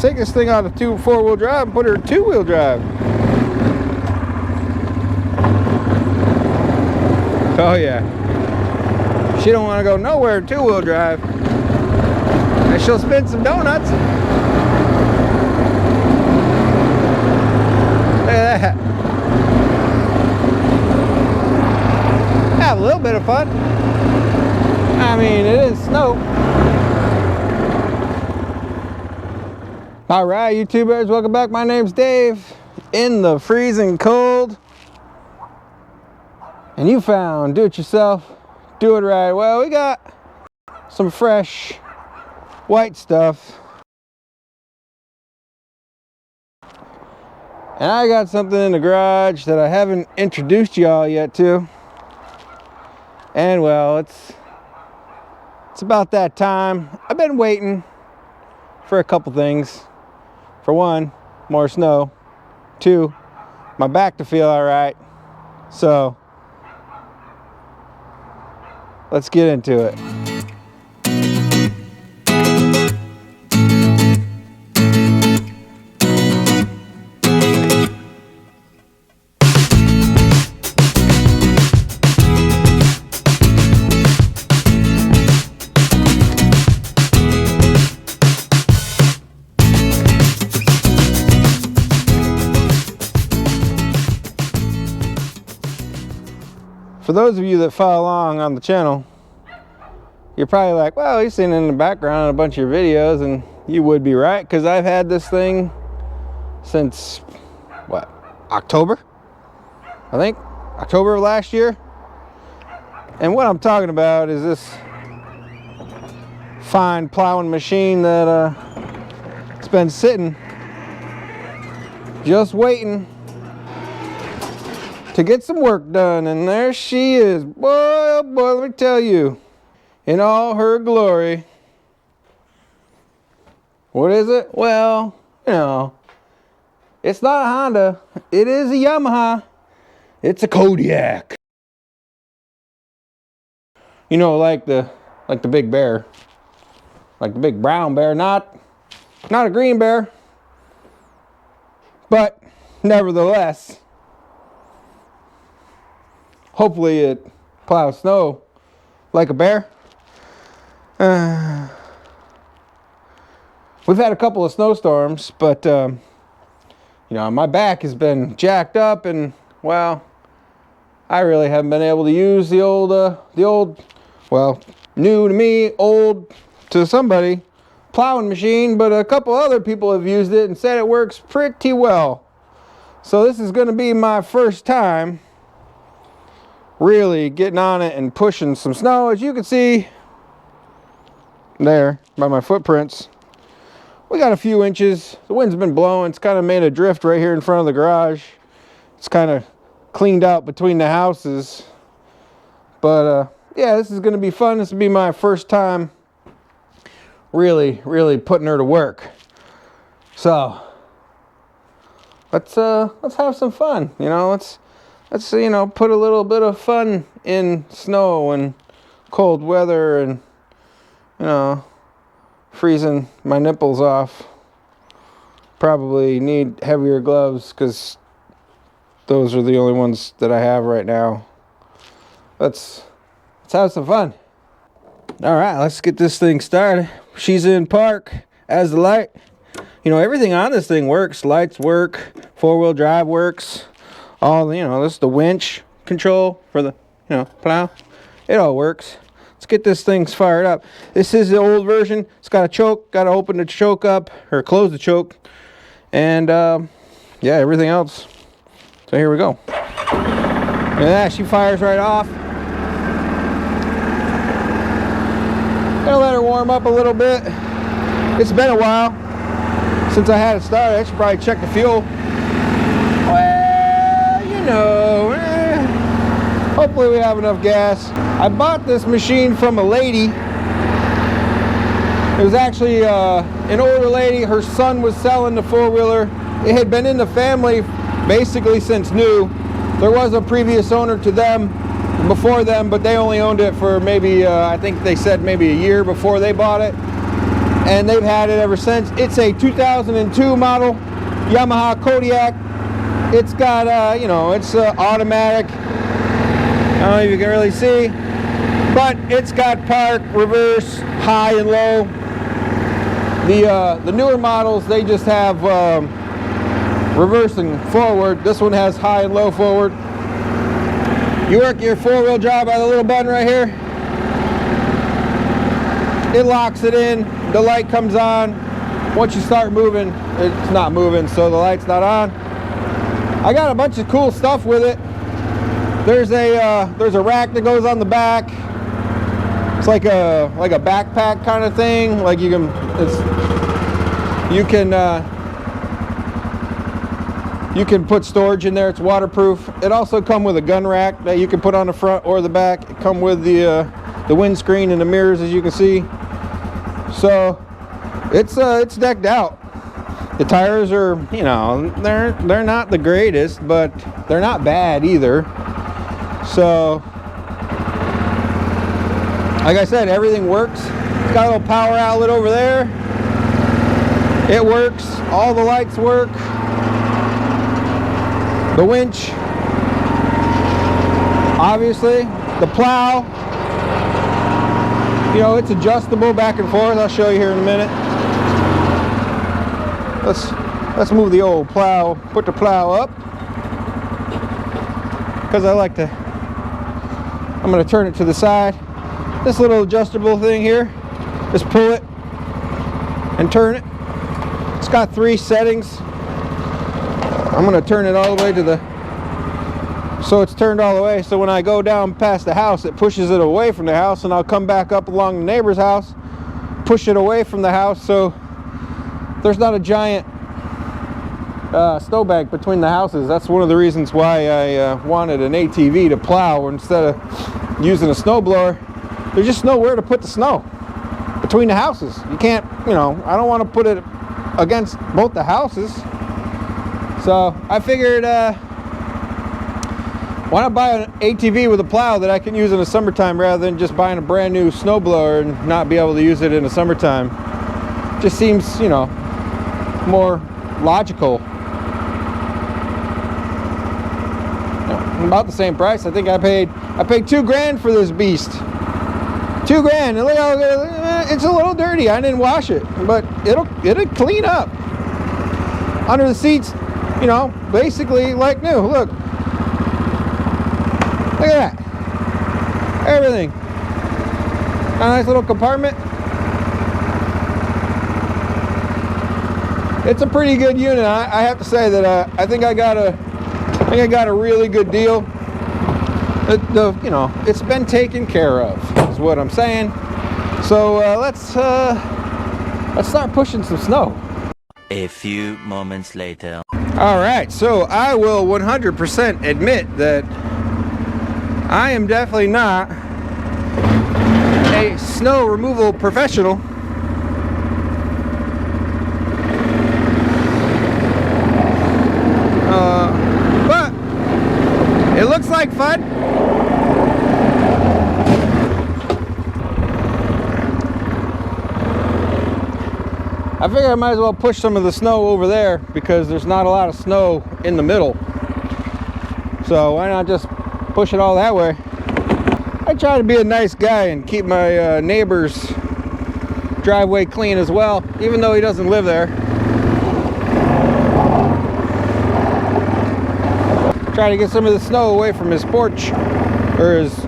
Let's take this thing out of 4-wheel drive and put her in 2-wheel drive. Oh yeah. She don't want to go nowhere in 2-wheel drive. And she'll spin some donuts. Look at that. Have a little bit of fun. I mean, it is snow. Alright, YouTubers, welcome back. My name's Dave. In the freezing cold. And you found do it yourself, do it right. Well, we got some fresh white stuff. And I got something in the garage that I haven't introduced y'all yet to. And well, it's about that time. I've been waiting for a couple things. For one, more snow. Two, my back to feel all right. So let's get into it. For those of you that follow along on the channel, you're probably like, well, he's seen in the background in a bunch of your videos, and you would be right, because I've had this thing since, what, October? I think, October of last year. And what I'm talking about is this fine plowing machine that it's been sitting, just waiting to get some work done. And there she is. Boy, oh boy, let me tell you, in all her glory. What is it? Well, you know, it's not a Honda. It is a Yamaha. It's a Kodiak. You know, like the big bear. Like the big brown bear, not a green bear. But nevertheless, hopefully it plows snow like a bear. We've had a couple of snowstorms, but you know, my back has been jacked up, and well, I really haven't been able to use the old, well, new to me, old to somebody, plowing machine, but a couple other people have used it and said it works pretty well. So this is going to be my first time really getting on it and pushing some snow. As you can see there by my footprints, we got a few inches. The wind's been blowing. It's kind of made a drift right here in front of the garage. It's kind of cleaned out between the houses. But yeah, this is going to be fun. This will be my first time really putting her to work. So let's have some fun. You know, let's you know, put a little bit of fun in snow and cold weather, and you know, freezing my nipples off. Probably need heavier gloves, because those are the only ones that I have right now. Let's have some fun. All right, let's get this thing started. She's in park as the light. You know, everything on this thing works. Lights work, 4-wheel drive works. All, you know, this is the winch control for the, you know, plow. It all works. Let's get this thing fired up. This is the old version. It's got a choke. Got to open the choke up, or close the choke. And, yeah, everything else. So here we go. And that, she fires right off. Gonna let her warm up a little bit. It's been a while since I had it started. I should probably check the fuel. Well, you know, hopefully we have enough gas. I bought this machine from a lady. It was actually an older lady. Her son was selling the four-wheeler. It had been in the family basically since new. There was a previous owner to them before them, but they only owned it for maybe, I think they said maybe a year before they bought it. and they've had it ever since. It's a 2002 model Yamaha Kodiak. It's got, you know, it's automatic. I don't know if you can really see, but it's got park, reverse, high and low. The newer models, they just have reverse and forward. This one has high and low forward. You work your four-wheel drive by the little button right here. It locks it in. The light comes on. Once you start moving, it's not moving, so the light's not on. I got a bunch of cool stuff with it. There's a rack that goes on the back. It's like a backpack kind of thing. Like you can put storage in there. It's waterproof. It also comes with a gun rack that you can put on the front or the back. It comes with the windscreen and the mirrors, as you can see. So it's decked out. The tires are, you know, they're not the greatest, but they're not bad either. So, like I said, everything works. It's got a little power outlet over there. It works. All the lights work. The winch, obviously. The plow, you know, it's adjustable back and forth. I'll show you here in a minute. Let's move the old plow, put the plow up, because I like to, I'm going to turn it to the side. This little adjustable thing here, just pull it and turn it. It's got 3 settings. I'm going to turn it all the way to the, so it's turned all the way, so when I go down past the house, it pushes it away from the house, and I'll come back up along the neighbor's house, push it away from the house, so there's not a giant snowbank between the houses. That's one of the reasons why I wanted an ATV to plow instead of using a snowblower. There's just nowhere to put the snow between the houses. You can't, you know, I don't want to put it against both the houses. So I figured, why not buy an ATV with a plow that I can use in the summertime rather than just buying a brand new snowblower and not be able to use it in the summertime. Just seems, you know, more logical. About the same price. I think I paid $2 grand for this beast. $2 grand. And look how it's a little dirty. I didn't wash it, but it'll clean up. Under the seats, you know, basically like new. Look at that. Everything. A nice little compartment. It's a pretty good unit. I have to say that I think I got a really good deal. You know, it's been taken care of, is what I'm saying. So let's start pushing some snow. A few moments later. All right, so I will 100% admit that I am definitely not a snow removal professional. But it looks like fun. I figure I might as well push some of the snow over there because there's not a lot of snow in the middle. So why not just push it all that way? I try to be a nice guy and keep my neighbor's driveway clean as well, even though he doesn't live there. Try to get some of the snow away from his porch, or his,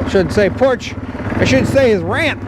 I shouldn't say porch, I should say his ramp.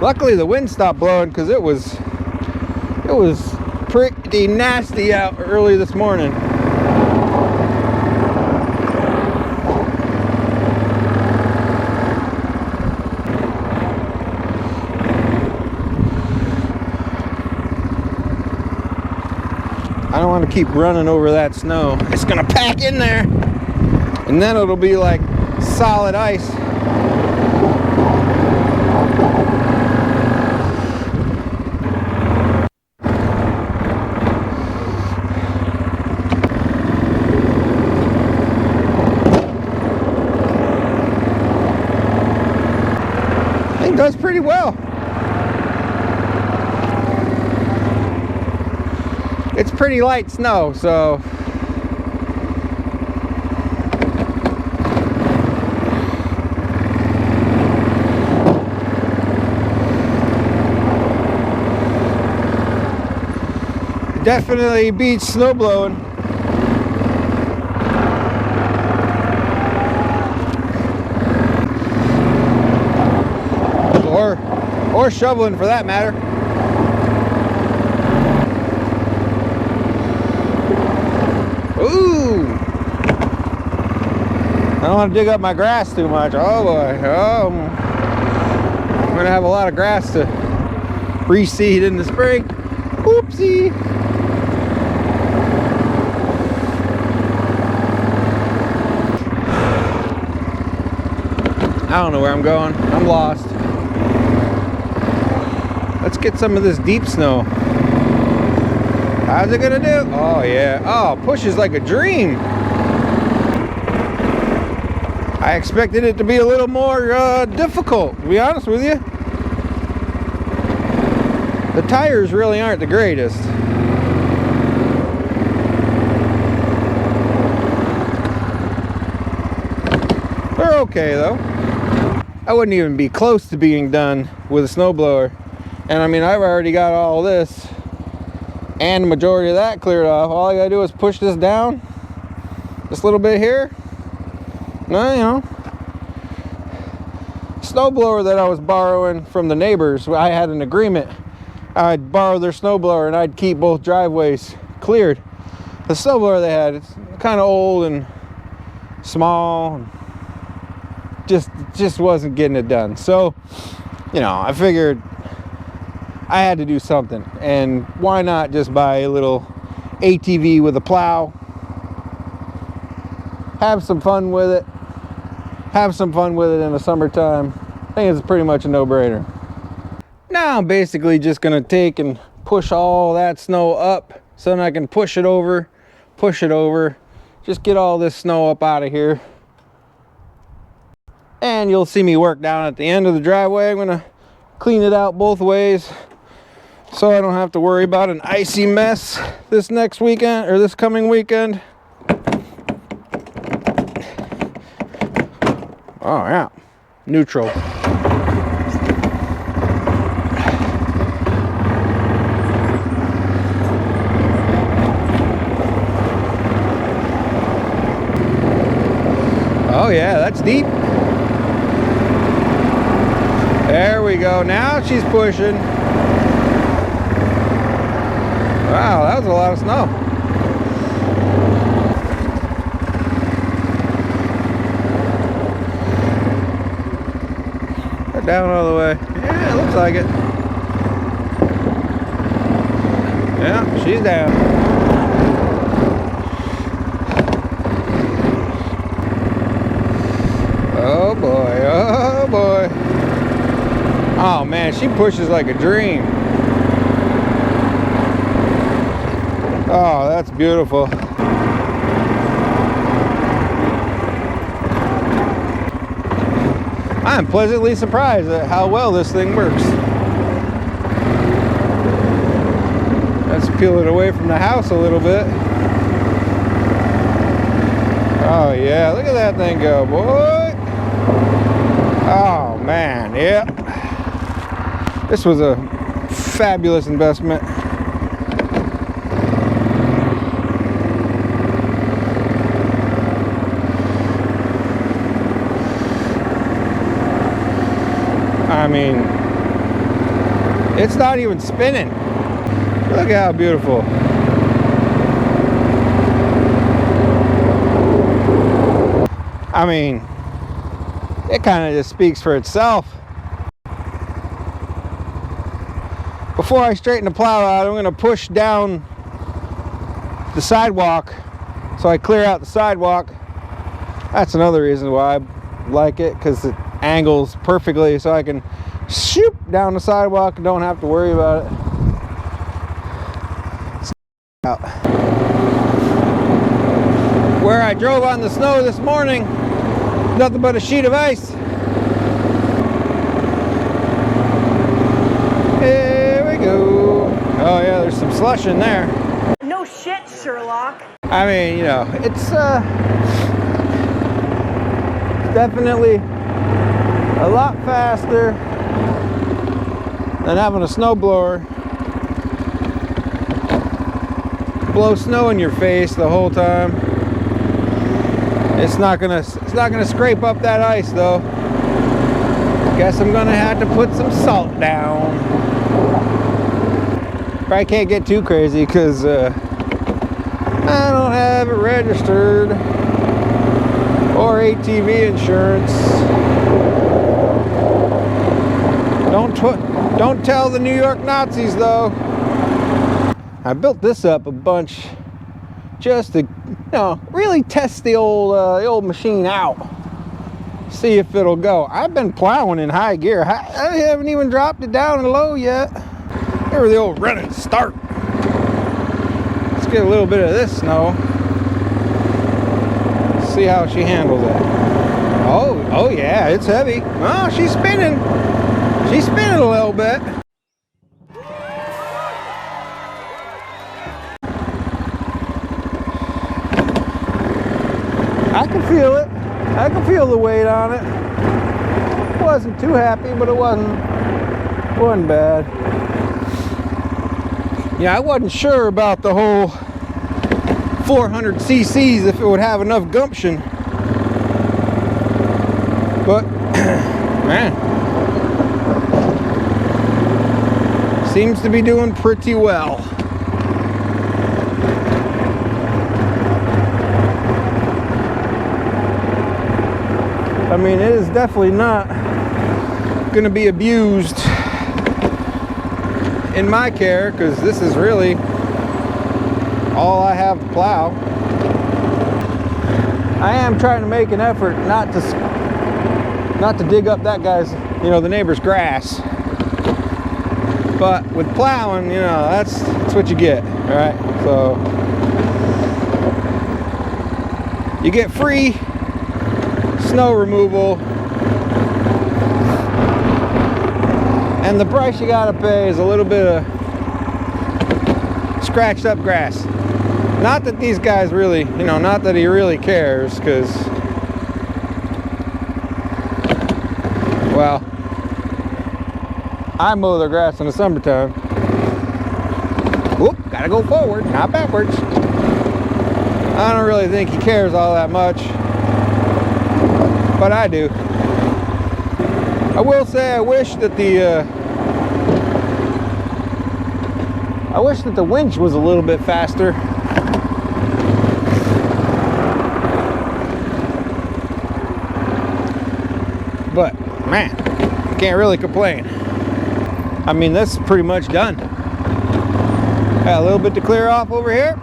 Luckily the wind stopped blowing because it was pretty nasty out early this morning. I don't want to keep running over that snow. It's gonna pack in there and then it'll be like solid ice. pretty well. It's pretty light snow, so definitely beats snow blowing. Or shoveling for that matter. Ooh! I don't want to dig up my grass too much. Oh boy. Oh, I'm gonna have a lot of grass to reseed in the spring. Oopsie! I don't know where I'm going. I'm lost. Let's get some of this deep snow. How's it gonna do? Oh yeah. Oh, pushes like a dream. I expected it to be a little more difficult, to be honest with you. The tires really aren't the greatest. They're okay though. I wouldn't even be close to being done with a snowblower. And I mean, I've already got all this and the majority of that cleared off. All I gotta do is push this down, this little bit here. No, you know, snowblower that I was borrowing from the neighbors, I had an agreement. I'd borrow their snowblower and I'd keep both driveways cleared. The snowblower they had, it's kind of old and small, and just wasn't getting it done. So, you know, I figured I had to do something, and why not just buy a little ATV with a plow, have some fun with it, in the summertime. I think it's pretty much a no-brainer. Now I'm basically just gonna take and push all that snow up so then I can push it over, just get all this snow up out of here. And you'll see me work down at the end of the driveway. I'm gonna clean it out both ways, so I don't have to worry about an icy mess this next weekend, or this coming weekend. Oh yeah, neutral. Oh yeah, that's deep. There we go, now she's pushing. Wow, that was a lot of snow. They're down all the way. Yeah, it looks like it. Yeah, she's down. Oh boy, oh boy. Oh man, she pushes like a dream. Oh, that's beautiful. I'm pleasantly surprised at how well this thing works. Let's peel it away from the house a little bit. Oh yeah, look at that thing go, boy. Oh man, yep. This was a fabulous investment. I mean, it's not even spinning. Look how beautiful. I mean, it kind of just speaks for itself. Before I straighten the plow out, I'm going to push down the sidewalk so I clear out the sidewalk. That's another reason why I like it, because it angles perfectly so I can shoot down the sidewalk and don't have to worry about it. Out. Where I drove on the snow this morning, nothing but a sheet of ice. Here we go. Oh yeah, there's some slush in there. No shit, Sherlock. I mean, you know, it's definitely a lot faster than having a snowblower blow snow in your face the whole time. It's not gonna scrape up that ice though. Guess I'm gonna have to put some salt down. Probably can't get too crazy because I don't have it registered or ATV insurance. Don't tell the New York Nazis though. I built this up a bunch just to, you know, really test the old machine out. See if it'll go. I've been plowing in high gear. I haven't even dropped it down in low yet. Here the old run and start. Let's get a little bit of this snow. See how she handles it. Oh yeah, it's heavy. Oh, she's spinning. She's spinning a little bit. I can feel it. I can feel the weight on it. Wasn't too happy, but it wasn't bad. Yeah, I wasn't sure about the whole 400 cc's if it would have enough gumption. But man, seems to be doing pretty well. I mean, it is definitely not going to be abused in my care because this is really all I have to plow. I am trying to make an effort not to dig up that guy's, you know, the neighbor's grass. But with plowing, you know, that's what you get, all right? So you get free snow removal, and the price you gotta pay is a little bit of scratched up grass. Not that these guys really, you know, not that he really cares, because, well, I mow their grass in the summertime. Whoop, gotta go forward, not backwards. I don't really think he cares all that much, but I do. I will say I wish that the winch was a little bit faster. But man, can't really complain. I mean, this is pretty much done. Got a little bit to clear off over here.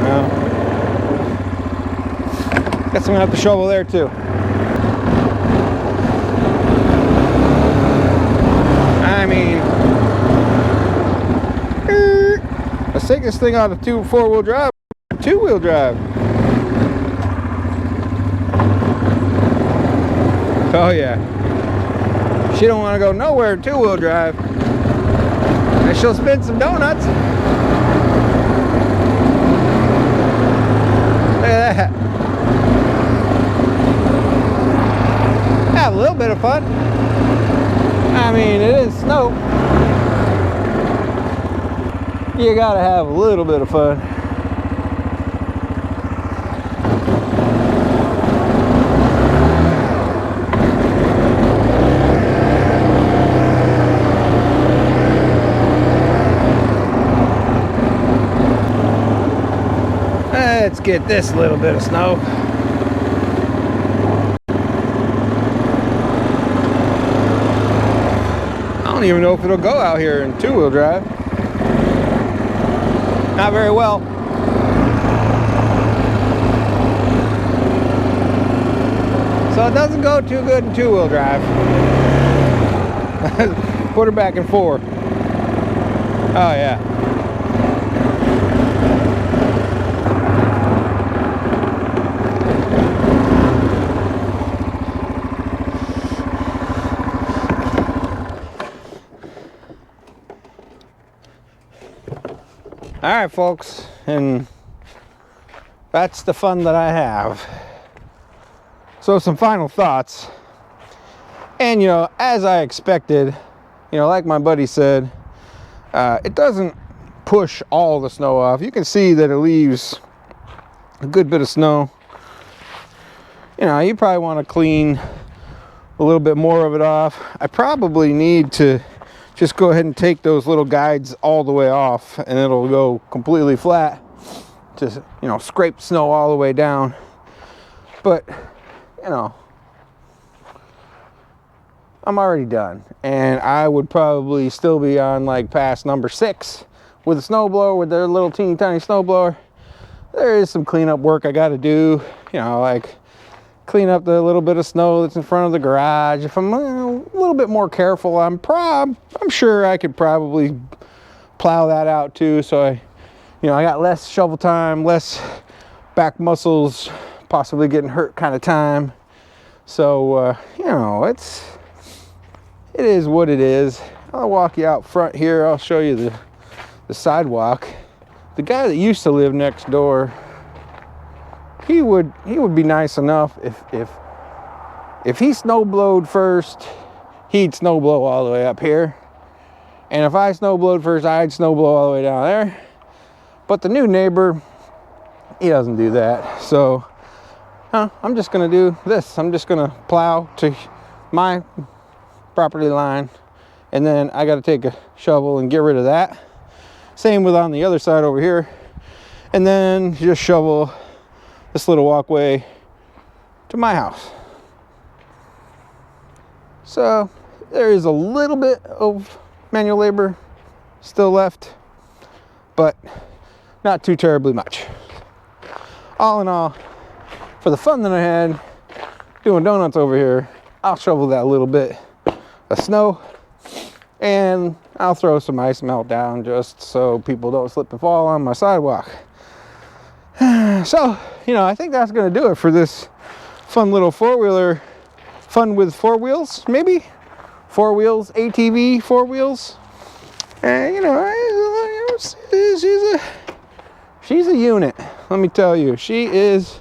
Well, guess I'm gonna have to shovel there too. I mean, let's take this thing out of four-wheel drive, two-wheel drive. Oh yeah, she don't want to go nowhere two-wheel drive, and she'll spin some donuts. Look at that. Have a little bit of fun. I mean, it is snow. You gotta have a little bit of fun. Let's get this little bit of snow. I don't even know if it'll go out here in two-wheel drive. Not very well. So it doesn't go too good in two-wheel drive. Put her back in four. Oh yeah. All right, folks, and that's the fun that I have. So some final thoughts. And, you know, as I expected, you know, like my buddy said, it doesn't push all the snow off. You can see that it leaves a good bit of snow. You know, you probably want to clean a little bit more of it off. I probably need to just go ahead and take those little guides all the way off, and it'll go completely flat. Just, you know, scrape snow all the way down. But, you know, I'm already done, and I would probably still be on like pass number 6 with a snowblower, with their little teeny tiny snowblower. There is some cleanup work I got to do, you know, like clean up the little bit of snow that's in front of the garage. If I'm a little bit more careful, I'm sure I could probably plow that out too. So I got less shovel time, less back muscles possibly getting hurt kind of time. So you know, it is what it is. I'll walk you out front here. I'll show you the sidewalk. The guy that used to live next door, he would be nice enough if he snowblowed first, he'd snowblow all the way up here. And if I snowblowed first, I'd snowblow all the way down there. But the new neighbor, he doesn't do that. So I'm just gonna do this. I'm just gonna plow to my property line, and then I gotta take a shovel and get rid of that. Same with on the other side over here. And then just shovel this little walkway to my house. So there is a little bit of manual labor still left, but not too terribly much. All in all, for the fun that I had doing donuts over here, I'll shovel that little bit of snow, and I'll throw some ice melt down just so people don't slip and fall on my sidewalk. So, you know, I think that's going to do it for this fun little four-wheeler, fun with 4 wheels, maybe? 4 wheels, ATV, 4 wheels. And, you know, she's a unit. Let me tell you, she is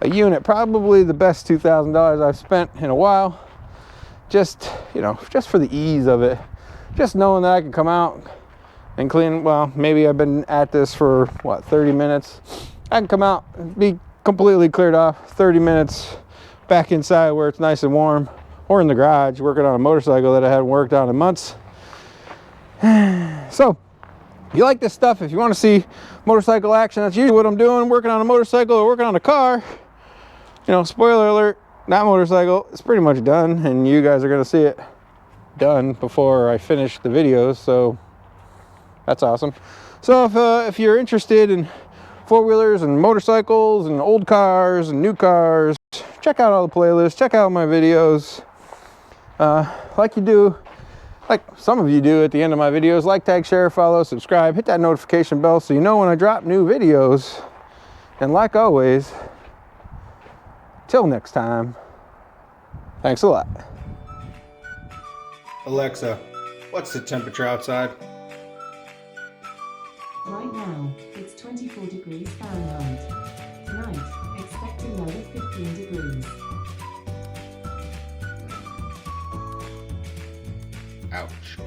a unit. Probably the best $2,000 I've spent in a while. Just, you know, just for the ease of it. Just knowing that I can come out and clean. Well, maybe I've been at this for, what, 30 minutes. I can come out and be completely cleared off, 30 minutes back inside where it's nice and warm, or in the garage working on a motorcycle that I hadn't worked on in months. So, if you like this stuff, if you want to see motorcycle action, that's usually what I'm doing, working on a motorcycle or working on a car. You know, spoiler alert, that motorcycle is pretty much done, and you guys are going to see it done before I finish the videos, so that's awesome. So if you're interested in 4-wheelers and motorcycles and old cars and new cars, check out all the playlists, check out my videos. Like some of you do at the end of my videos, like, tag, share, follow, subscribe, hit that notification bell so you know when I drop new videos. And like always, till next time, thanks a lot. Alexa, what's the temperature outside? Right now, it's 24 degrees Fahrenheit. Tonight, expect a low of 15 degrees. Ouch.